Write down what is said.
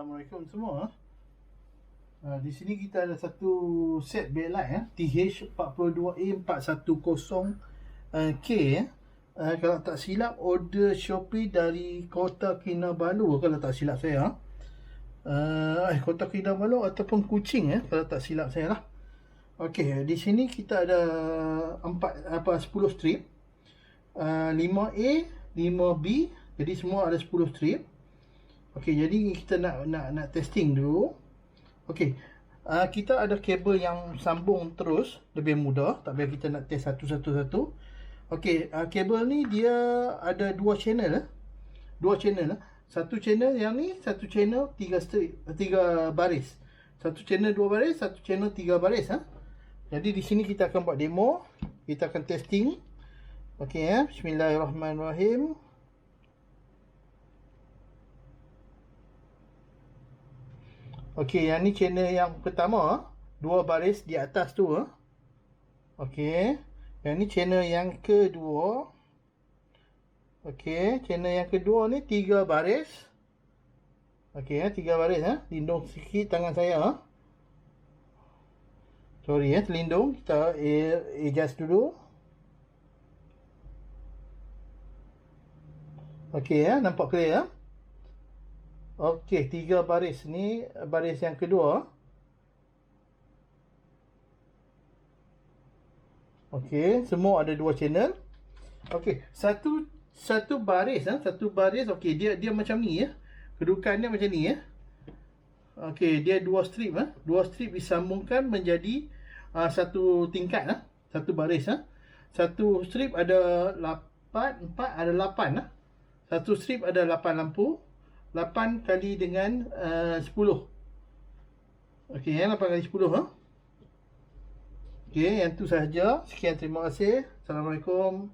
Assalamualaikum semua. Di sini kita ada satu set backlight TH-42A410K. Kalau tak silap order Shopee dari Kota Kinabalu, kalau tak silap saya. Kota Kinabalu ataupun Kuching, kalau tak silap saya lah. Okey, di sini kita ada 10 strip, 5A, 5B, jadi semua ada 10 strip. Okey, jadi kita nak testing dulu. Okey, kita ada kabel yang sambung terus, lebih mudah, tak payah kita nak test satu-satu. Okey, kabel ni dia ada dua channel. Satu channel yang ni, satu channel 3 baris. Satu channel 2 baris, satu channel 3 baris. Jadi di sini kita akan buat demo, kita akan testing. Okey, bismillahirrahmanirrahim. Okey, yang ni channel yang pertama, 2 baris di atas tu. Okey, yang ni channel yang kedua. Okey, channel yang kedua ni 3 baris. Okey, 3 baris. Lindung sikit tangan saya. Sorry, terlindung. Kita adjust dulu. Okey, nampak clear. Okey, 3 baris ni baris yang kedua. Okey, semua ada 2 channel. Okey, satu baris, satu baris. Okey, dia macam ni kedudukan dia macam ni Okey, dia 2 strip 2 strip disambungkan menjadi satu tingkat satu baris Satu strip ada 4 ada 8 Satu strip ada 8 lampu. 8 kali dengan 10. Okey, 8 kali 10 Okey, yang tu sahaja. Sekian, terima kasih. Assalamualaikum.